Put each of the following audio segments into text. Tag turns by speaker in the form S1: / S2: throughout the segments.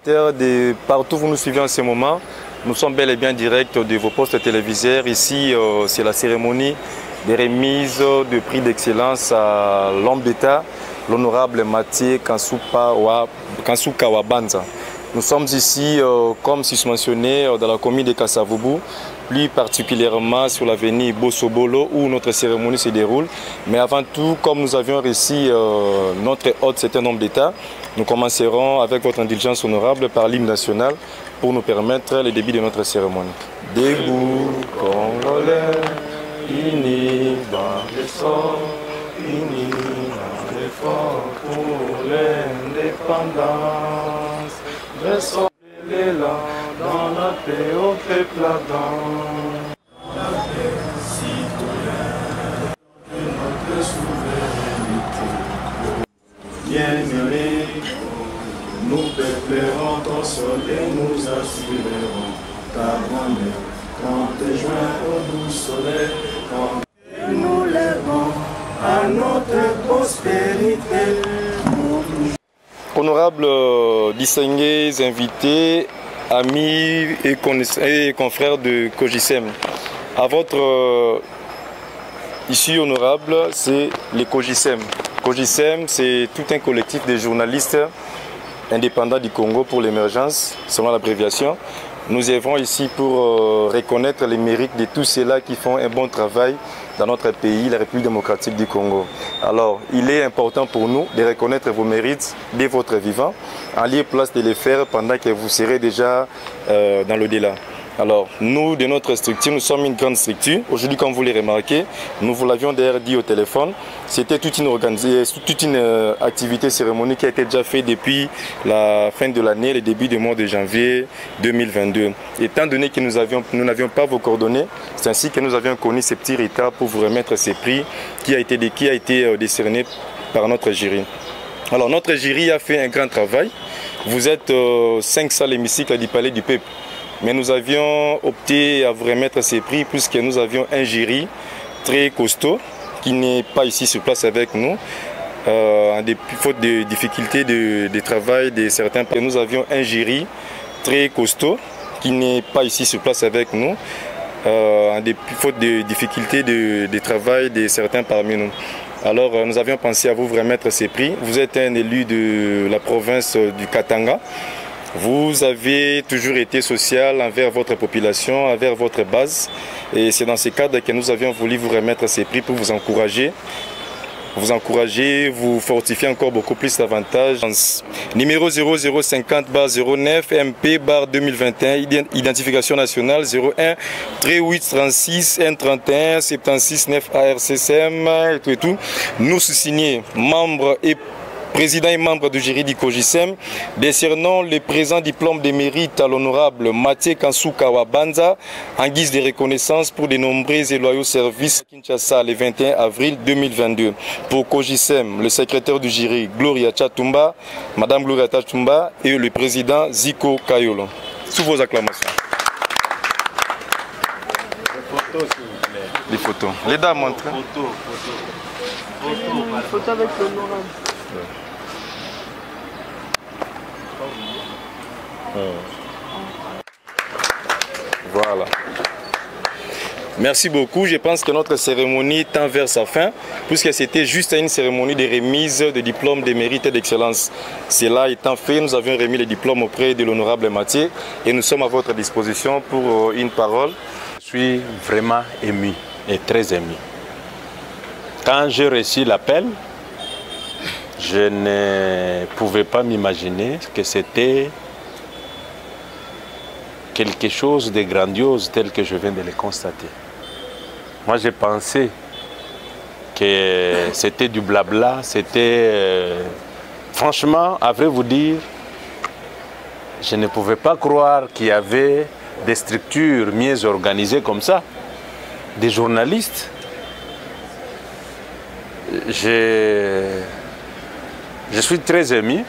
S1: De partout où vous nous suivez en ce moment, nous sommes bel et bien direct de vos postes téléviseurs. Ici, c'est la cérémonie des remises de prix d'excellence à l'homme d'État, l'honorable Mathieu Kansuka Wabanza. Nous sommes ici, comme susmentionné, dans la commune de Kasavubu, plus particulièrement sur l'avenue Bosobolo où notre cérémonie se déroule. Mais avant tout, comme nous avions réussi notre hôte, c'est un homme d'État, nous commencerons avec votre indulgence honorable par l'hymne national pour nous permettre le début de notre cérémonie. Debout, Congolais, unis dans l'essor, unis dans l'effort pour l'indépendance. Dressons l'élan dans la paix au peuple ardent. La paix citoyenne de notre souveraineté. Bien-aimés, nous peuplerons ton sol et nous assurerons ta bonheur. Quand te joins au doux soleil, quand nous lèvons à notre prospérité. Honorables distingués invités, amis et confrères de Cogisem, à votre issue honorable, c'est le Cogisem. Cogisem, c'est tout un collectif de journalistes indépendants du Congo pour l'émergence, selon l'abréviation. Nous œuvrons ici pour reconnaître les mérites de tous ceux-là qui font un bon travail dans notre pays, la République démocratique du Congo. Alors, il est important pour nous de reconnaître vos mérites dès votre vivant, en lieu place de les faire pendant que vous serez déjà dans l'au-delà. Alors, nous, de notre structure, nous sommes une grande structure. Aujourd'hui, comme vous l'avez remarqué, nous vous l'avions d'ailleurs dit au téléphone, c'était toute une activité cérémonique qui a été déjà faite depuis la fin de l'année, le début du mois de janvier 2022. Étant donné que nous n'avions pas vos coordonnées, c'est ainsi que nous avions connu ces petits retards pour vous remettre ces prix qui a été décerné par notre jury. Alors, notre jury a fait un grand travail. Vous êtes 500 à l'hémicycle du Palais du Peuple. Mais nous avions opté à vous remettre ces prix puisque nous avions un jury très costaud qui n'est pas ici sur place avec nous, faute de difficultés de travail de certains. Nous avions un jury très costaud qui n'est pas ici sur place avec nous, faute de difficultés de travail de certains parmi nous. Alors nous avions pensé à vous remettre ces prix. Vous êtes un élu de la province du Katanga. Vous avez toujours été social envers votre population, envers votre base. Et c'est dans ce cadre que nous avions voulu vous remettre ces prix pour vous encourager, vous fortifier encore beaucoup plus davantage. Numéro 0050-09 MP-2021, identification nationale 01 38 36 131 76 9 ARCCM et tout. Nous sous-signés, membres et président et membre du jury du Cogisem, décernant le présent diplôme de mérite à l'honorable Mathieu Kansuka Wabanza en guise de reconnaissance pour de nombreux et loyaux services à Kinshasa le 21 avril 2022. Pour Cogisem, le secrétaire du jury Gloria Chatumba, Madame Gloria Chatumba et le président Ziko Kayolo. Sous vos acclamations. Les photos, s'il vous plaît. Les photos. Les dames montrent.
S2: Photo avec l'honorable.
S1: Voilà. Merci beaucoup. Je pense que notre cérémonie tend vers sa fin, puisque c'était juste une cérémonie de remise de diplômes de mérite et d'excellence. Cela étant fait, nous avions remis les diplômes auprès de l'honorable Mathieu et nous sommes à votre disposition pour une parole.
S3: Je suis vraiment ému et très ému. Quand j'ai reçu l'appel, je ne pouvais pas m'imaginer que c'était quelque chose de grandiose tel que je viens de le constater. Moi, j'ai pensé que c'était du blabla, c'était... Franchement, à vrai vous dire, je ne pouvais pas croire qu'il y avait des structures mieux organisées comme ça, des journalistes. Je suis très ému.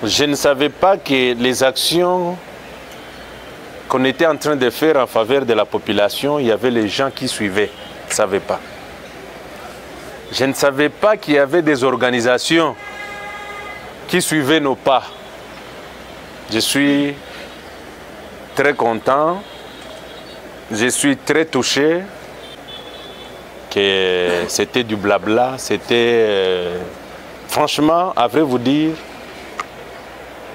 S3: Je ne savais pas que les actions qu'on était en train de faire en faveur de la population, il y avait les gens qui suivaient. Je ne savais pas. Je ne savais pas qu'il y avait des organisations qui suivaient nos pas. Je suis très content, je suis très touché que c'était du blabla, c'était... franchement, à vrai vous dire,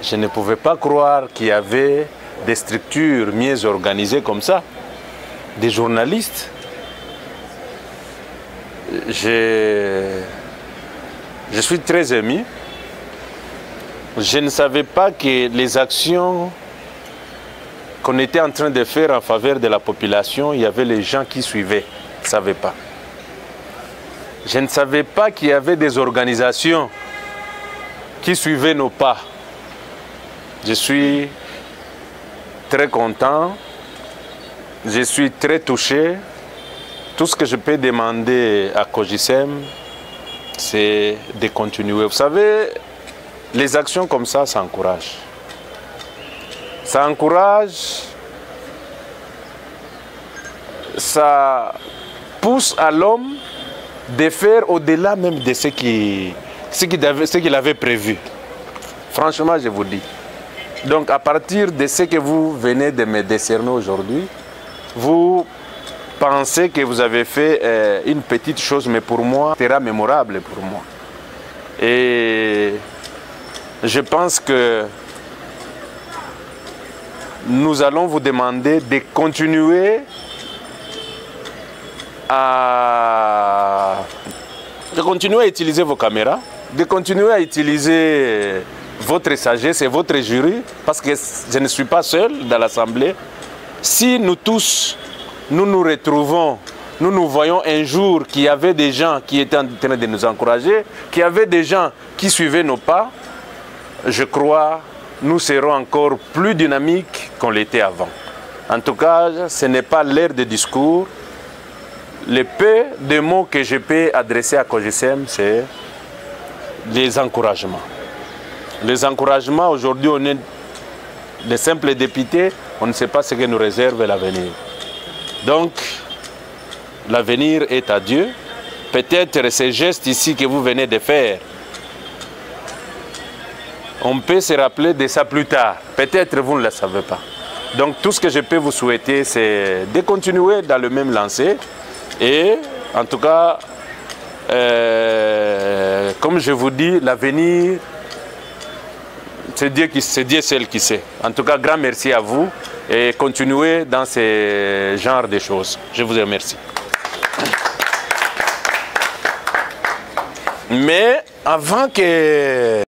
S3: je ne pouvais pas croire qu'il y avait des structures mieux organisées comme ça, des journalistes. Je suis très ému. Je ne savais pas que les actions qu'on était en train de faire en faveur de la population, il y avait les gens qui suivaient. Je ne savais pas. Je ne savais pas qu'il y avait des organisations qui suivaient nos pas. Je suis très content, je suis très touché. Tout ce que je peux demander à COJICEM, c'est de continuer. Vous savez, les actions comme ça encourage. Ça encourage, ça pousse à l'homme de faire au-delà même de ce qu'il avait prévu. Franchement, je vous dis. Donc, à partir de ce que vous venez de me décerner aujourd'hui, vous pensez que vous avez fait une petite chose, mais pour moi, ce sera mémorable pour moi. Et je pense que nous allons vous demander de continuer à utiliser vos caméras, de continuer à utiliser votre sagesse et votre jury, parce que je ne suis pas seul dans l'Assemblée. Si nous tous, nous nous retrouvons, nous voyons un jour qu'il y avait des gens qui étaient en train de nous encourager, qu'il y avait des gens qui suivaient nos pas, je crois nous serons encore plus dynamiques qu'on l'était avant. En tout cas, ce n'est pas l'ère de discours. Le peu de mots que je peux adresser à COJICEM, c'est les encouragements. Les encouragements, aujourd'hui, on est des simples députés, on ne sait pas ce que nous réserve l'avenir. Donc, l'avenir est à Dieu. Peut-être ces gestes ici que vous venez de faire, on peut se rappeler de ça plus tard. Peut-être vous ne le savez pas. Donc, tout ce que je peux vous souhaiter, c'est de continuer dans le même lancer. Et, en tout cas, comme je vous dis, l'avenir, c'est Dieu seul qui sait. En tout cas, grand merci à vous et continuez dans ce genre de choses. Je vous remercie. Mais avant que...